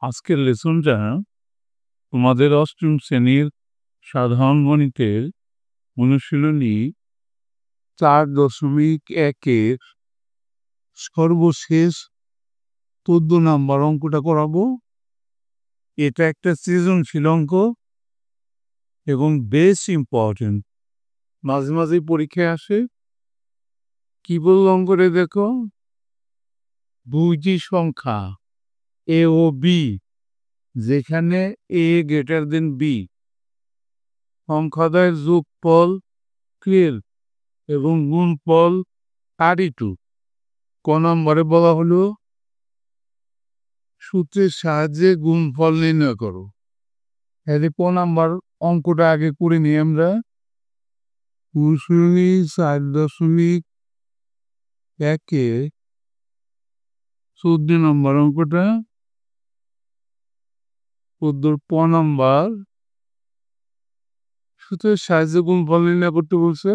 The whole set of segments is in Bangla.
আজকের লেসনটা তোমাদের অষ্টম শ্রেণীর সাধারণ গণিতের অনুশীলনী 4.1-এর সর্বশেষ 14 নাম্বার অঙ্কটা করাবো। এটা একটা সৃজনশীল অঙ্ক এবং বেশ ইম্পর্টেন্ট, মাঝে মাঝে পরীক্ষায় আসে। কি বলল অঙ্করে দেখো, দুইটি সংখ্যা এ ও বি, যেখানে এ গ্রেটার দেন বি, সংখ্যাদ্বয়ের যোগফল 12 এবং গুণফল 32। ক নম্বরে বলা হলো সূত্রের সাহায্যে গুণফল নির্ণয় করো। তাহলে ক নাম্বার অঙ্কটা আগে করে নিই আমরা। অনুশীলনী 4.1-এ 14 নম্বর অঙ্কটা, 14 ক নাম্বার, সূত্রের সাহায্যে গুণফল নির্ণয় করতে বলছে।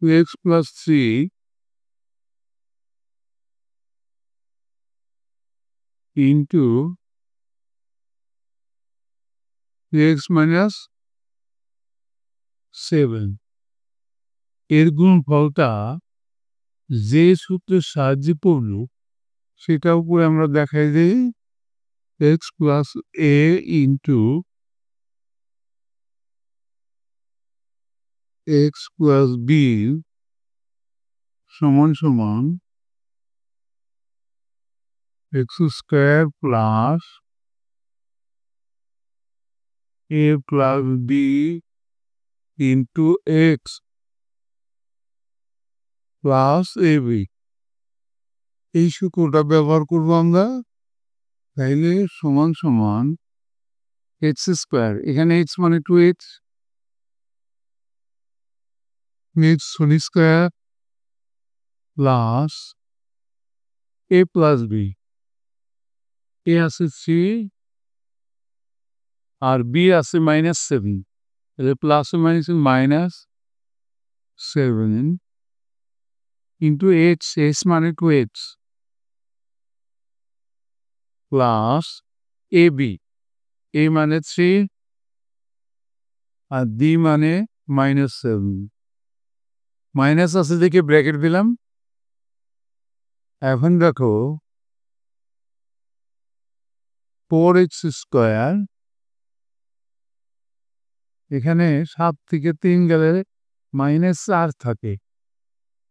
2x + 3 ইন্টু 3x - 7, এর গুণফলটা যে সূত্রের সাহায্যে পড়ল সেটা উপরে আমরা দেখাই দিই। x + a into x + b সমান সমান x² + a + b into x plus ab, এই সূত্রটা ব্যবহার করবো আমরা। তাইলে সমান সমান x², এখানে x মানে 2x, x² plus a + b, a আছে 3 আর b আছে -7, তাহলে plus minus -7 into x, x মানে 2x প্লাস ab, a মানে 3 আর b মানে -7, মাইনাস আছে দেখে ব্র্যাকেট দিলাম। এখন দেখো 4x², এখানে 7 থেকে 3 গেলে -4 থাকে।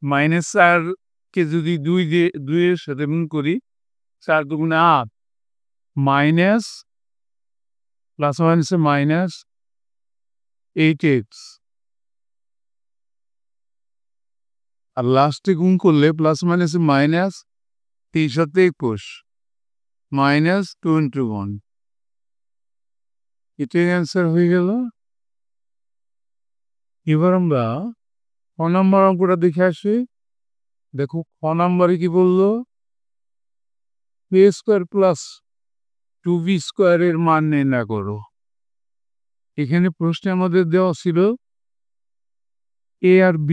-4কে যদি 2 এর সাথে গুণ করি, 4 × 2 = 8, মাইনাস প্লাস মাইনাসে -8x, আর লাস্টে গুণ করলে প্লাস মাইনাসে মাইনাস 3 × 7 = 21, -21। এটাই অ্যান্সার হয়ে গেল। এবার আমরা ক নম্বর অঙ্কটা দেখে আসি। দেখো ক নম্বরে কি বললো, a² + 2b² এর মান নির্ণয় করো। এখানে প্রশ্নে আমাদের দেওয়া ছিল a আর b,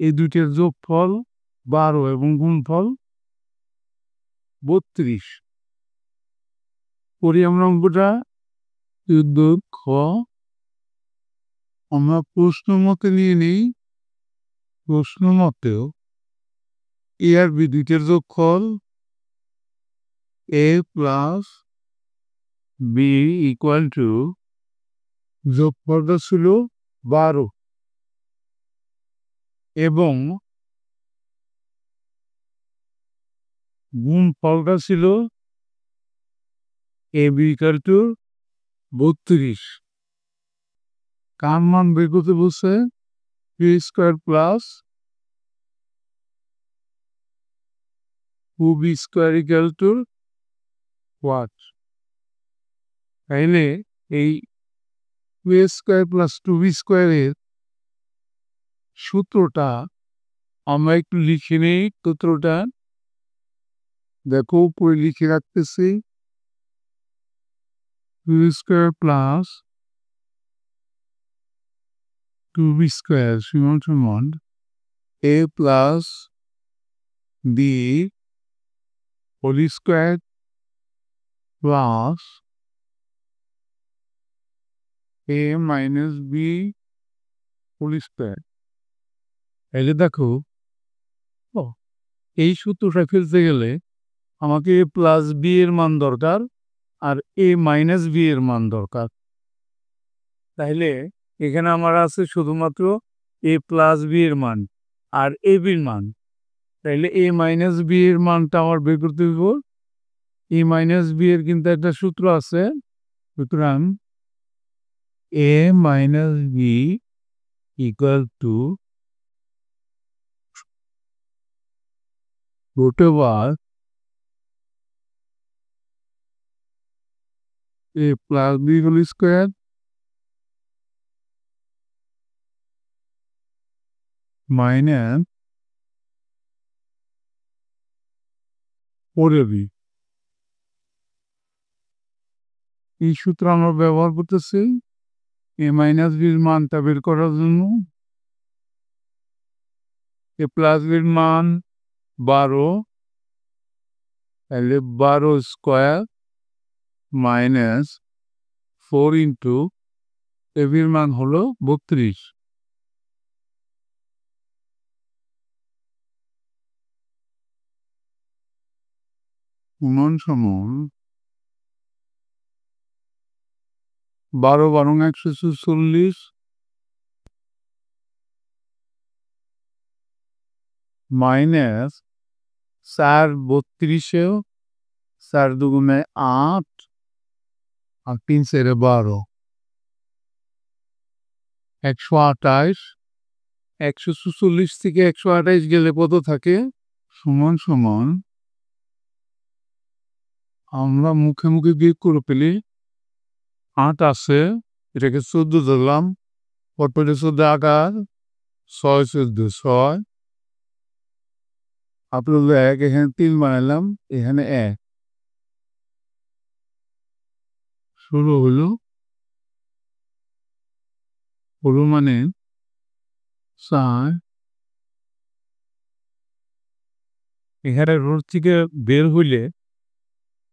এই দুইটার যোগফল 12 এবং গুণফল 32। করি আমরা অঙ্কটা। খ আমরা প্রশ্ন মতে নিয়ে নিই। প্রশ্ন মতেও a আর b দুইটার যোগফল a + b = যোগফলটা ছিল 12 এবং গুণফলটা ছিল ab = 32। কার মান বের করতে বলছে? a² + 2b² what? তাইলে এই a² + 2b² এর সূত্রটা আমরা একটু লিখে নেই। সূত্রটা দেখো উপরে লিখে রাখতেছি। 2b² + 2b² সমান a + b² plus A minus B whole square. এই যে দেখো, এই সূত্রটা ফেলতে গেলে আমাকে এ প্লাস বি এর মান দরকার আর এ মাইনাস বি এর মান দরকার। তাইলে এখানে আমার আছে শুধুমাত্র এ প্লাস বি এর মান আর এ বির মান। তাইলে এ মাইনাস বি এর মানটা আমার বের করতে হইব। এ মাইনাস বি এর কিন্তু একটা সূত্র আছে, সুতরাং a minus b equal to root over a plus b whole square minus 4ab। এই সূত্র আমরা ব্যবহার করতেছি এ মাইনাস বির মানটা বের করার জন্য। এ প্লাস বির মান 12, তাহলে 12 স্কোয়ার মাইনাস 4 ইন্টু এ বির মান হলো 32 সমান 12 বারং 144 মাইনাস 4 32 4 দুগুণে 8 আর 3 4 12 128। 144 থেকে 128 গেলে কত থাকে? সমান আমরা মুখে মুখে বিয়োগ করে ফেলি। 8 আছে, এটাকে 14 ধরলাম, পরপরে 14 আকার 6 14 6 আপনার 1, এখানে 3 বানালাম, এখানে 1 ষোলো হলো মানে 4। এখানে রোড থেকে বের হইলে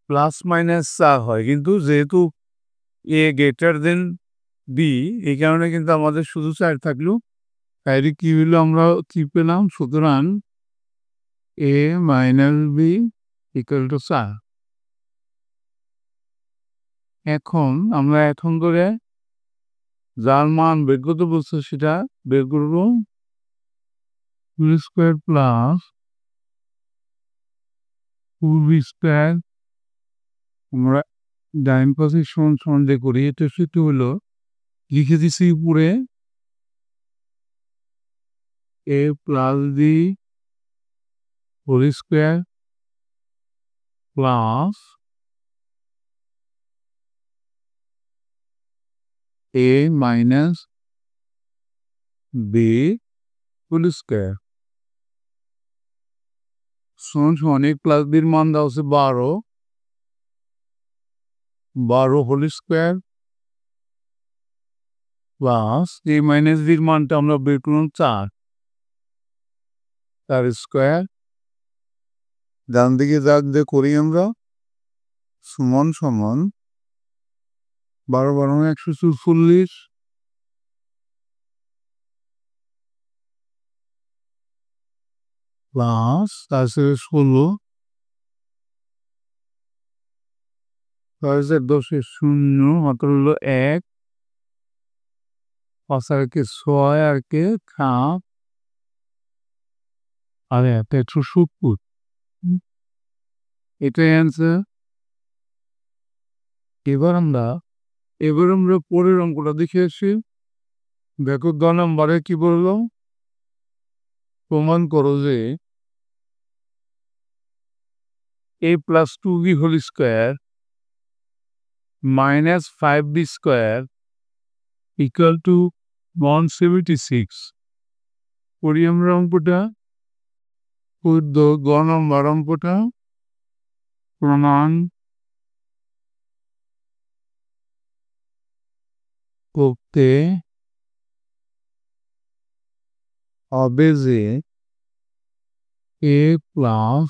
প্লাস মাইনাস 4 হয়, কিন্তু যেহেতু এ গ্রেটার দেন বি, এই কারণে কিন্তু আমাদের শুধু 4 থাকলো। তাইলে কি হইলো, আমরা কি পেলাম? সুতরাং a minus b equal two 4। এখন করে যার মান বের করতে বলছে সেটা বের করব। 2 স্কোয়ার প্লাস 4b স্কোয়ার, আমরা ডাইন পাশে সমান দিয়ে করি। এটা সেটা হলো লিখে দিছি উপরে a plus b whole square plus A minus B whole square সমান এ প্লাস বির মান দেওয়া হচ্ছে 12 হোল স্কোয়ার প্লাস এ মাইনাস বির মানটা আমরা বের করলাম 4 স্কোয়ার। ডান দিকে দাগ দিয়ে করি আমরা, সমান 12 12 144 প্লাস তারপরে 16 10 0 মাত্র হলো 1 5 আর কে 6 আর কে খাপ আর 170। এটাই অ্যান্সার। এবার আমরা পরের অঙ্কটা দেখে আসি। দেখো 10 নম্বরে কি বললো, প্রমাণ করো যে a plus 2b whole square minus 5b square equal to 176। করি আমরা অঙ্কটা। গ নম্বর অঙ্কটা, প্রমাণ করতে হবে যে a plus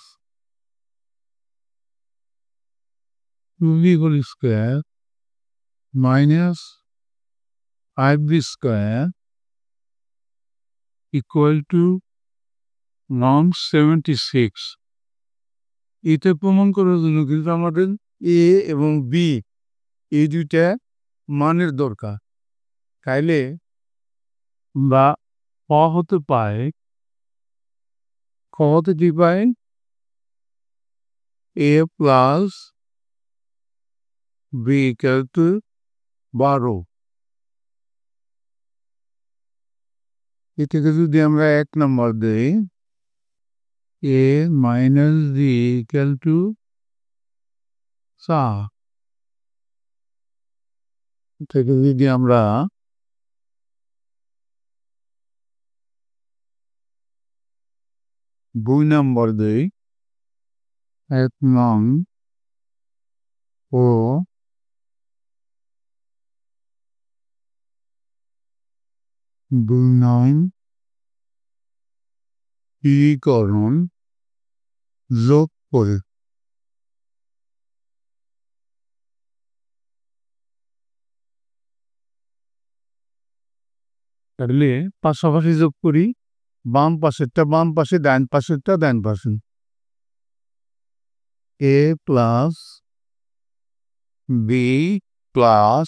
2b whole square minus 5b square equal to 176. এটা প্রমাণ করার জন্য কিন্তু আমাদের এ এবং বি এই দুইটা মানের দরকার। তাইলে বা ক হতে পারে ক হতে কি পায় এ প্লাস বি ইকুয়াল টু 12। এটাকে যদি আমরা 1 নম্বর দেই এ মাইনাস বি ইকুয়াল টু 4। এটাকে যদি আমরা 2 নম্বর দেই 1 নং ও 2 নং সমীকরণ যোগ করে তাহলে পাশাপাশি যোগ করি বাম পাশেরটা বাম পাশে ডান পাশেরটা ডান পাশে a plus b plus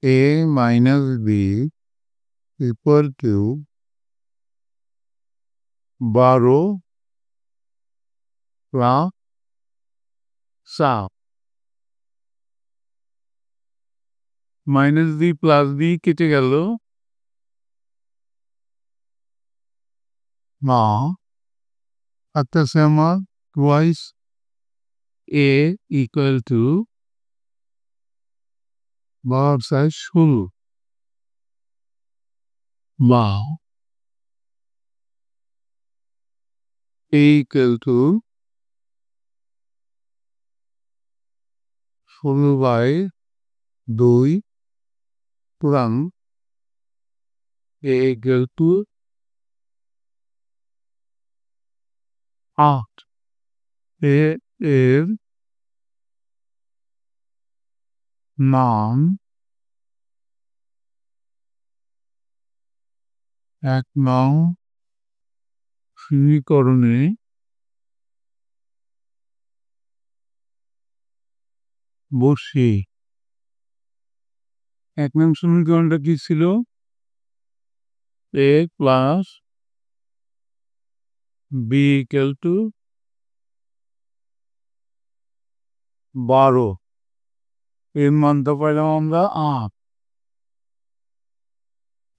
A minus b equal to 12 plus 4 minus b plus b কেটে গেল না আসতেছে আমার টুয়াইস এ ইকুয়াল টু 16 বা equal to 16/2 পুরাং equal to 8 এর মান 1 নং সমীকরণে বসিয়ে 1 নং সমীকরণটা কি ছিল a plus B equal to 12 এর মানটা পাইলাম আমরা 8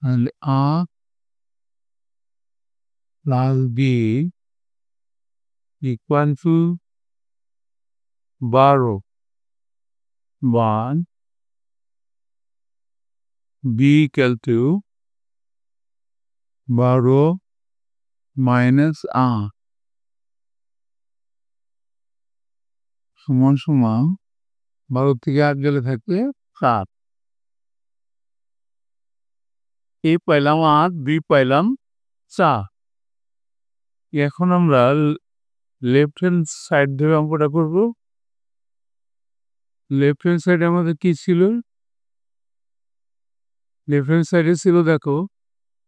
তাহলে 8 প্লাস বি ইকুয়াল টু 12 বা বি ইকুয়াল টু 12 মাইনাস 8 সমান সমান 12 থেকে 8 গেলে থাকবে 7 এ পাইলাম 8 বি পাইলাম 4 এখন আমরা লেফট হ্যান্ড সাইড ধরে অঙ্কটা করব লেফট হ্যান্ড সাইডে আমাদের কি ছিল লেফট হ্যান্ড সাইডে ছিল দেখো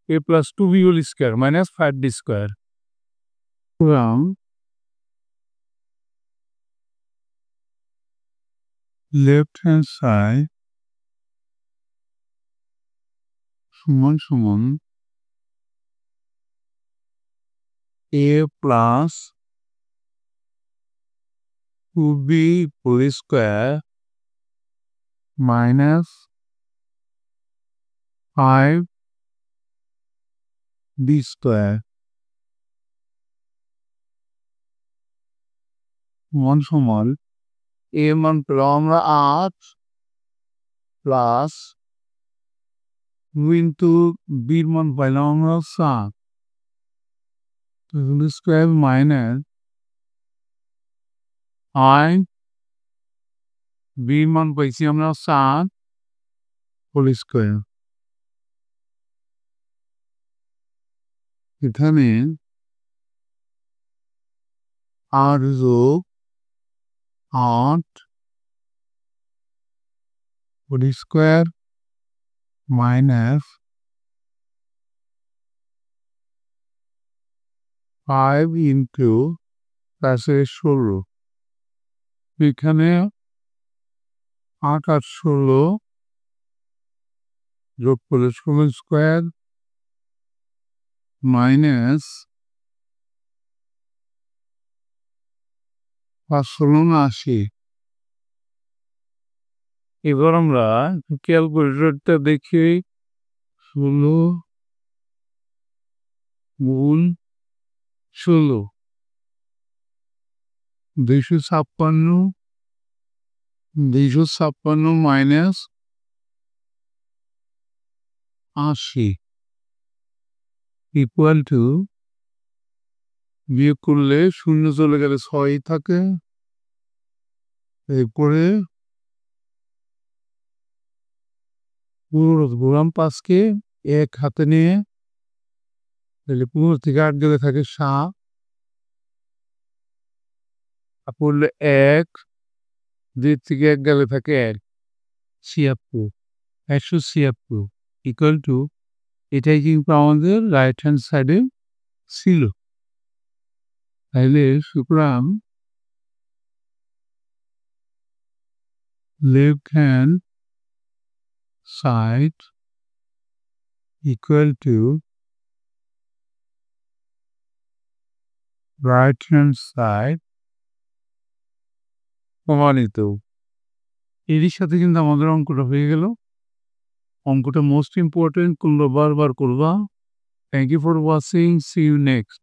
a plus 2b whole square minus 5b square সুতরাং লেফট হ্যান্ড সাইড সমান সমান a plus 2b whole square minus 5b square সমান সমান a মান পেলাম আমরা 8 প্লাস ইন্টু বির মান পাইলাম আমরা 7 হোল স্কোয়ার মাইনাস আই বির মান পাইছি আমরা 7 হোল স্কোয়ার এখানে 8 যোগ 8 হোল স্কোয়ার মাইনাস 5 ইন্টু প্লাসে 16 এখানে 8 আর 16 যোগ করলে 16 স্কোয়ার মাইনাস 5 × 80। এবার আমরা ক্যালকুলেটরটা দেখি 16 গুণ 16 256 মাইনাস 80 ইকুয়াল টু বিয়োগ করলে 0 চলে গেলে 6 থাকে, এরপরে ঘুরাম 5কে 1 হাতে নিয়ে, তাহলে 15 থেকে 8 গেলে থাকে 7, পড়লে 1, 2 থেকে 1 গেলে থাকে 1, 76 176 ইকুয়াল টু এটাই কিন্তু আমাদের রাইট হ্যান্ড সাইডে ছিল। তাহলে সুতরাং left hand side equal to right hand side প্রমাণিত। এরই সাথে কিন্তু আমাদের অঙ্কটা হয়ে গেল। অঙ্কটা মোস্ট ইম্পর্টেন্ট, করলো বারবার করবা। Thank you for watching, see you next.